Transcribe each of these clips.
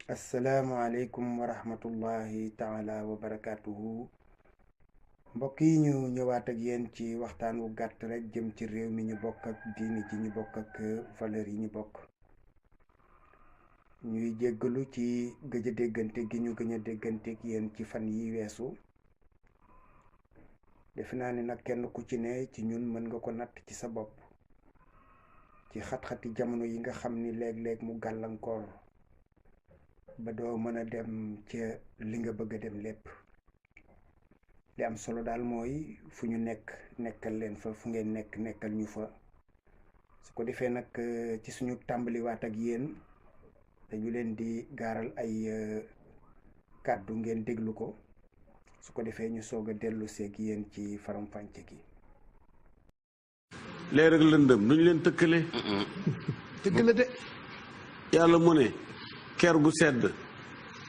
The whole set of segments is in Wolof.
asalaamualeykum wa rahmatullahi taala wa barakaatuhu. mbokk yi ñu ñëwaat ak yéen ci waxtaan wu gàtt rek jëm ci réew mi ñu bokk ak diini ji ñu bokk ak valeur yi ñu bokk. ñuy jéggalu ci gëj a déggante gi ñu gëj a déggante ak yéen ci fan yi weesu. defe naa ni nag kenn ku ci ne ci ñun mën nga ko natt ci sa bopp ci xat-xati jamono yi nga xam ni léeg-léeg mu gàllankoor ba doo mën a dem ca li nga bëgg a dem lépp. li am solo daal mooy fu ñu nekk nekkal leen fa, fu ngeen nekk nekkal ñu fa. su ko defee nag ci suñu tàmbaliwaat ak yéen dañu leen di gaaral ay kàddu ngeen déglu ko, su ko defee ñu soog a dellu seeg yéen ci faram-fàcce gi. leer ak lëndëm duñ leen tëkkale. dëgg la de. yàlla mu ne ker gu sedd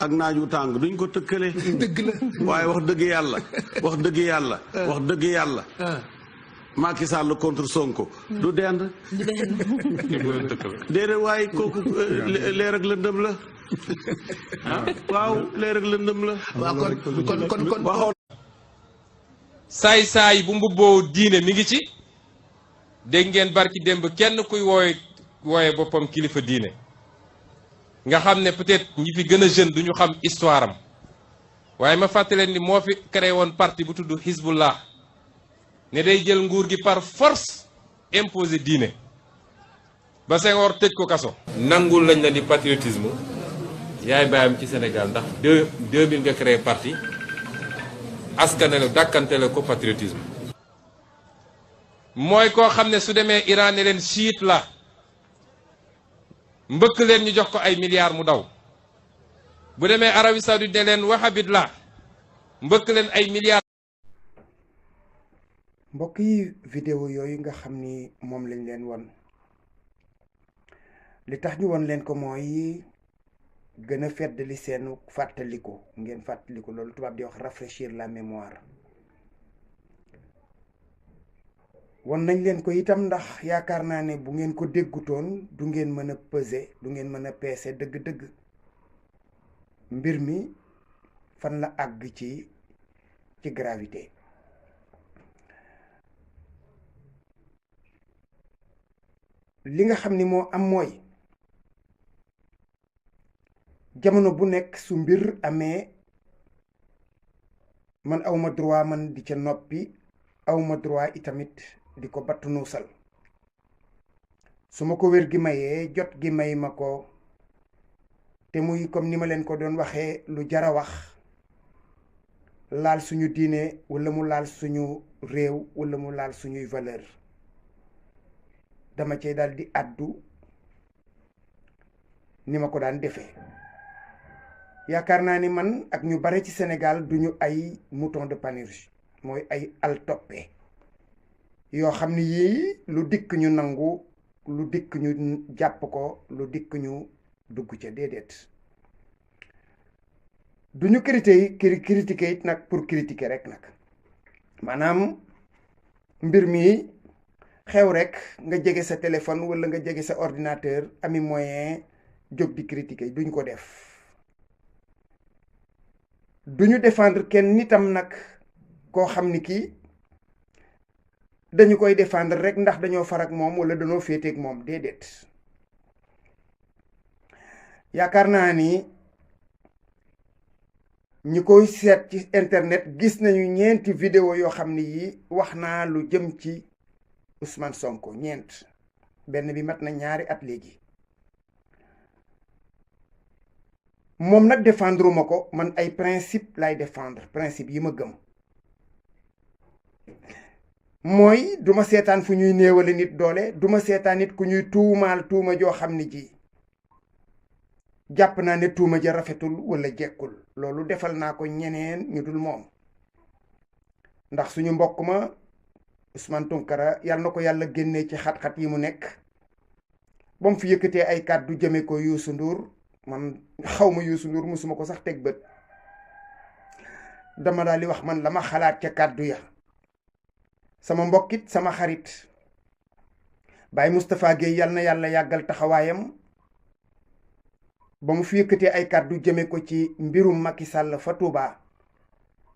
ak naaj wu tàng duñ ko tëkkale. dëgg la. waaye wax dëgg yàlla Macky Sall contre Sonko du dend. déedéet waaye kooku leer ak lëndëm la. waaw leer ak lëndëm la. waaw kon waxoon saay-saay bu mbubboo diine mi ngi ci. dégg ngeen barki démb kenn kuy wooye boppam kilifa diine nga xam ne peut-être ñi fi gën a jeune duñu xam histoire am waaye ma fàttaleen ni moo fi créé woon parti bu tudd Hizbullah ne day jël nguur gi par force imposé diine ba Senghor tëj ko kaso. nangul lañ la di patriotisme yaay bàyyam ci Sénégal ndax 2000 nga créé parti askanale dàkkantele ko patriotisme mooy koo xam ne su demee Iran ne leen chiite la mbëkk leen ñu jox ko ay milliards mu daw bu demee Arabie Saoudite ne leen wahabit la mbëkk leen ay milliards. mbokk yi vidéo yooyu nga xam ni moom lañ leen won li tax ñu won leen ko mooy gën a feddali seenu fàttaliku, ngeen fàttaliku loolu tubaab di wax rafraîchir la mémoire. won nañ leen ko itam ndax yaakaar naa ne bu ngeen ko déggutoon du ngeen mën a peser, du ngeen mën a peese dëgg-dëgg mbir mi fan la àgg ci gravité. li nga xam ni moo am mooy jamono bu nekk su mbir amee man awma droit man di ca noppi, awma droit itamit di ko battu nuusal. su ma ko wér gi mayee, jot gi may ma ko, te muy comme ni ma leen ko doon waxee lu jara wax, laal suñu diine wala mu laal suñu réew wala mu laal suñuy valeur, dama cay daal di àddu ni ma ko daan defee. yaakaar naa ni man ak ñu bare ci Sénégal duñu ay mouton de Panurge, mooy ay al toppe yoo xam ni yii lu dikk ñu nangu, lu dikk ñu jàpp ko, lu dikk ñu dugg ca. déedéet, duñu critiquer it nag pour critiquer rek nag. maanaam mbir mi xew rek nga jege sa téléphone wala nga jege sa ordinateur ami moyen jóg di critiquer, duñ ko def. duñu défendre kenn nitam nag koo xam ni kii dañu koy défendre rek ndax dañoo far ak moom wala dañoo féeteeg moom. déedéet, yaakaar naa ni ñi koy seet ci internet gis nañu ñeenti vidéo yoo xam ni yi wax naa lu jëm ci Ousmane Sonko. ñeent, benn bi mat na 2 at léegi. moom nag défendre ma ko, man ay principe lay défendre, principe yi ma gëm. mooy duma seetaan fu ñuy néewale nit doole, duma seetaan nit ku ñuy tuumaal tuuma joo xam ni ji jàpp naa ne tuuma ja rafetul wala jekkul. loolu defal naa ko ñeneen ñu dul moom, ndax suñu mbokk ma Ousmane Tounkara yàlla na ko yàlla génnee ci xat-xat yi mu nekk, ba mu fi yëkkatee ay kàddu jëme ko Youssou Ndour. man xawma Youssou Ndour musuma ko sax teg bët, dama daal di wax man la ma xalaat ca kàddu ya. sama mbokkit sama xarit Baye Moustapha Guèye yal na yàlla yàggal taxawaayam, ba mu fi yëkkatee ay kàddu jëme ko ci mbirum Macky Sall fa Touba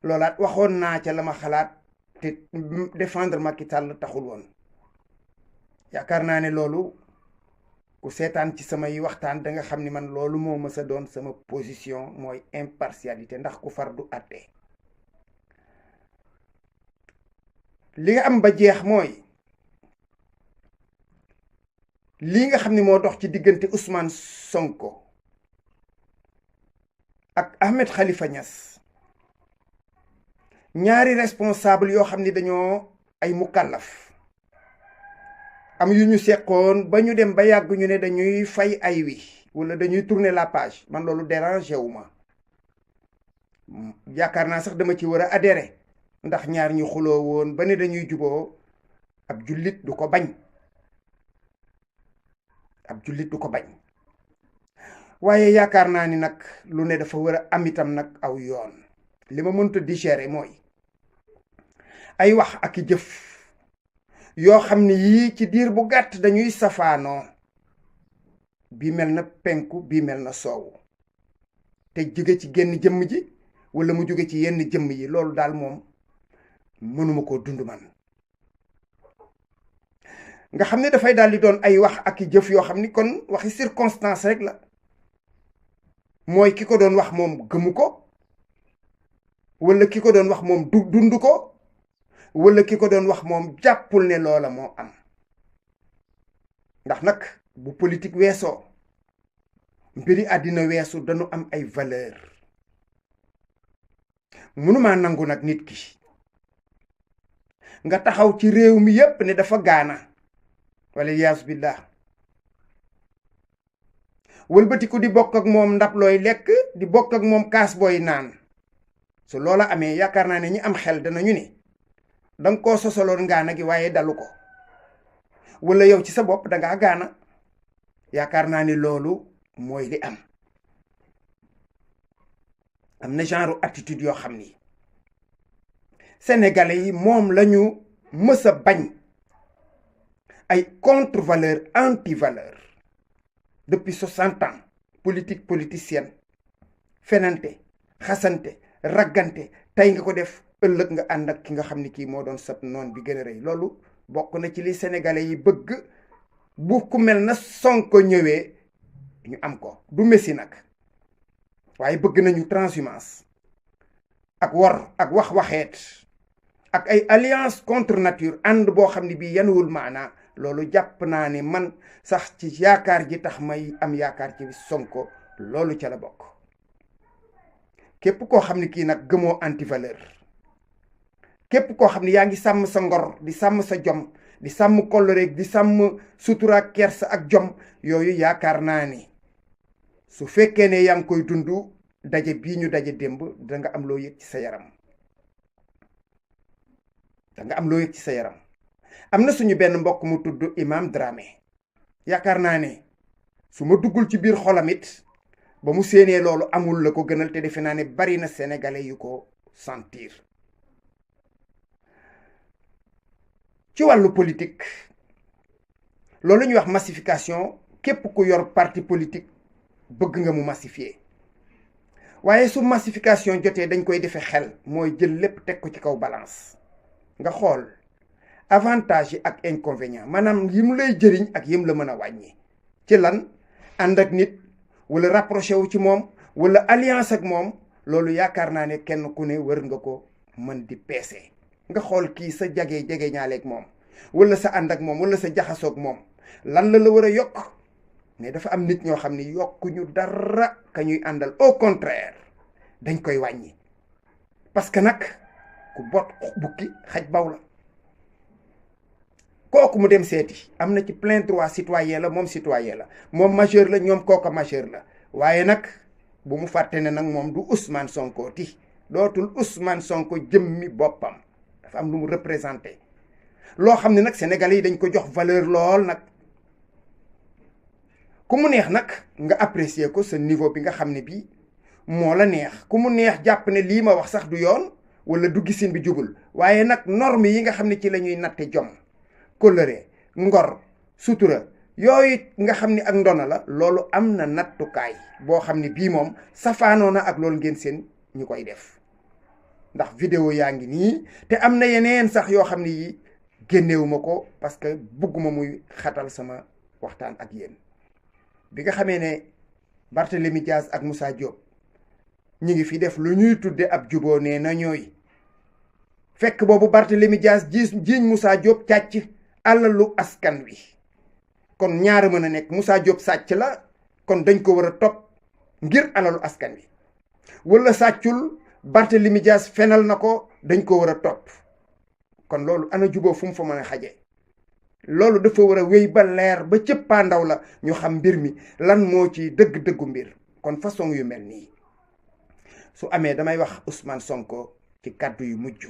loolaat waxoon naa ca la ma xalaat te défendre Macky Sall taxul woon yaakaar naa ne loolu ku seetaan ci samay waxtaan da nga xam ni man loolu moo mës a doon sama position mooy impartialité ndax ku far du àtte li nga am ba jeex mooy lii nga xam ni moo dox ci diggante Ousmane Sonko ak Ahmed Khalifa Niass ñaari responsable yoo xam ni dañoo ay mukallaf am yu ñu seqoon ba ñu dem ba yàgg ñu ne dañuy fay ay wi wala dañuy tourner la page man loolu dérangé wu ma yaakaar naa sax dama ci war a adhérer ndax ñaar ñu xuloo woon ba ne dañuy juboo ab jullit du ko bañ ab jullit du ko bañ waaye yaakaar naa ni nag lu ne dafa war a am itam nag aw yoon li ma mënta digérer mooy ay wax ak i jëf yoo xam ne yii ci diir bu gàtt dañuy safaanoo bii mel na penku bii mel na soowu te jóge ci genn jëmm ji wala mu jóge ci yenn jëmm yi loolu daal moom mënuma koo dund man nga xam ne dafay daal di doon ay wax ak i jëf yoo xam ni kon waxi circonstance rek la mooy ki ko doon wax moom gëmu ko wala ki ko doon wax moom dund ko wala ki ko doon wax moom jàppul ne loola moo am ndax nag bu politique weesoo mbiri àddina weesu dañu am ay valeur mënumaa nangu nag nit ki nga taxaw ci réew mi yépp ne dafa gaana wala yaasu billah wëlbatiku di bokk ak moom ndab looy lekk di bokk ak moom kaas booy naan su loola amee yaakaar naa ne ñi am xel danañu ne danga koo sosaloon ngaana gi waaye dalu ko wala yow ci sa bopp dangaa gaana yaakaar naa ni loolu mooy li am na genre attitude yoo xam ni sénégalais yi moom lañu mës a bañ ay contre valeur anti valeur depuis 60 ans politique politicienne fenante xasante raggante tey nga ko def ëllëg nga ànd ak ki nga xam ni kii moo doon sab noon bi gën a rëy loolu bokk na ci li sénégalais yi bëgg bu ku mel na Sonko ñëwee ñu am ko du Messi nag waaye bëgg nañu transhumance ak wor ak waxeet ak ay alliance contre nature ànd boo xam ne bii yanuwul maanaa loolu jàpp naa ne man sax ci yaakaar ji tax may am yaakaar ci Sonko loolu ca la bokk képp koo xam ne kii nag gëmoo anti valeur képp koo xam ne yaa ngi sàmm sa ngor di sàmm sa jom di sàmm kóllëre di sàmm sutura kersa ak jom yooyu yaakaar naa ni su fekkee ne yaa ngi koy dund daje bii ñu daje démb danga am loo yëg ci sa yaram danga am loo yëg ci sa yaram am na suñu benn mbokk mu tudd Imam Dramé yaakaar naa ne su ma duggul ci biir xolam it ba mu séenee loolu amul la ko gënal te defe naa ne bari na sénégalais yu ko sentir ci wàllu politique loolu ñuy wax massification képp ku yor parti politique bëgg nga mu massifier waaye su massification jotee dañ koy defee xel mooy jël lépp teg ko ci kaw balance nga xool avantage yi ak inconvénient maanaam yim lay jëriñ ak yim la mën a wàññi ci lan ànd ak nit wala rapproché wu ci moom wala alliance ak moom loolu yaakaar naa ne kenn ku ne wër nga ko mën di peese nga xool kii sa jege ñaaleeg moom wala sa ànd ak moom wala sa jaxasoog moom lan la war a yokk mais dafa am nit ñoo xam ne yokkuñu dara ka ñuy àndal au contraire dañ koy wàññi parce que nag ku bot bukki xaj baw la kooku mu dem seeti am na ci plein droit citoyen la moom majeur la ñoom kooka majeur la waaye nag bu mu fàtte ne nag moom du Ousmane Sonko ti dootul Ousmane Sonko jëmmi boppam dafa am lu mu représenté loo xam ne nag Sénégalais yi dañ ko jox valeur lool nag ku mu neex nag nga apprécier ko sa niveau bi nga xam ne bii moo la neex ku mu neex jàpp ne lii ma wax sax du yoon wala du gisin bi jubul waaye nag norme yi nga xam ne ci la ñuy natte jom kóllëre ngor sutura yooyu nga xam ni ak ndona la loolu am na nattukaay boo xam ni bii moom safaanoo na ak loolu ngeen seen ñu koy def ndax vidéo yaa ngi nii te am na yeneen sax yoo xam ni yi génnewuma ko parce que bugguma muy xatal sama waxtaan ak yéen bi nga xamee ne Barthélémy Dias ak Moussa Diop ñi ngi fi def lu ñuy tudde ab juboo nee na ñooy fekk boobu Barthélémy Dias jiiñ Moussa Diop càcc alalu askan wi kon ñaar mën a nekk Moussa Diop sàcc la kon dañ ko war a topp ngir alalu askan wi wala sàccul Barthélémy Dias fenal na ko dañ ko war a topp kon loolu ana juboo fu mu fa mën a xaje loolu dafa war a wéy ba leer ba cëppaandaw la ñu xam mbir mi lan moo ci dëgg-dëggu mbir kon façon yu mel nii su amee damay wax Ousmane Sonko ci kàddu yu mujj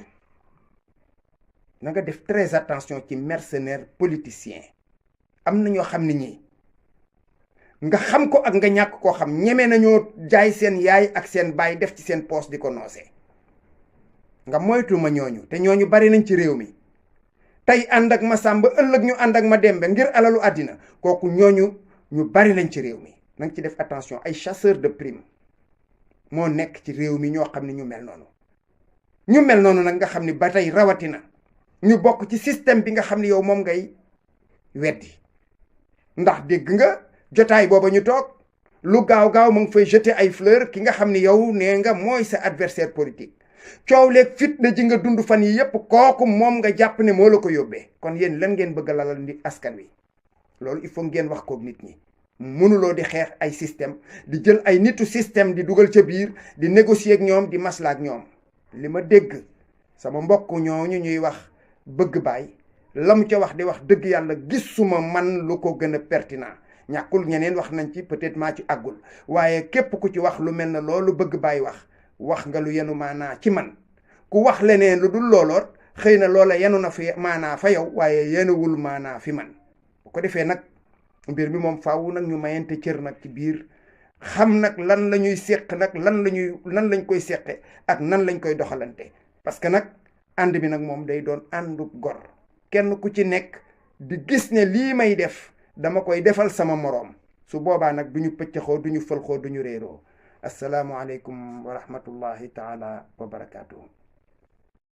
na nga def très attention ci mercenaire politicien am na ñoo xam ne ñi nga xam ko ak nga ñàkk koo xam ñeme nañoo jaay seen yaay ak seen baay def ci seen poos di ko noose nga moytu ma ñooñu te ñooñu bari nañ ci réew mi tey ànd ak ma sàmba ëllëg ñu ànd ak ma dembe ngir alalu àddina kooku ñooñu ñu bari nañ ci réew mi na nga ci def attention ay chasseur de prime moo nekk ci réew mi ñoo xam ne ñu mel noonu nag nga xam ni ba tey rawatina ñu bokk ci système bi nga xam ne yow moom ngay weddi ndax dégg nga jotaay booba ñu toog lu gaaw mu ngi fay jeter ay fleurs ki nga xam ne yow nee nga mooy sa adversaire politique coow leeg fitna ji nga dund fan yi yépp kooku moom nga jàpp ne moo la ko yóbbee kon yéen lan ngeen bëgg a lalal nit askan wi loolu il faut ngeen wax kook nit ñi mënuloo di xeex ay système di jël ay nitu système di dugal ca biir di négocier ak ñoom di masla ak ñoom li ma dégg sama mbokk ñooñu ñuy wax bëgg baay la mu ca wax di wax dëgg yàlla gisuma man lu ko gën a pertinent ñàkkul ñeneen wax nañ ci peut-être maa ci àggul waaye képp ku ci wax lu mel na loolu bëgg baay wax nga lu yenu maanaa ci man ku wax leneen lu dul looloot xëy na loola yenu na fi maanaa fa yow waaye yenuwul maanaa fi man bu ko defee nag mbir mi moom faaw nag ñu mayante cër nag ci biir xam nag lan la ñuy séq nag lan lañ koy séqe ak nan lañ koy doxalante parce que nag ànd bi nag moom day doon àndu gor kenn ku ci nekk di gis ne lii may def dama koy defal sama moroom su boobaa nag du ñu pëccëxoo du ñu fëlxoo du ñu réeroo assalaamu aleykum wa rahmatullahi taala wa barakaatuhu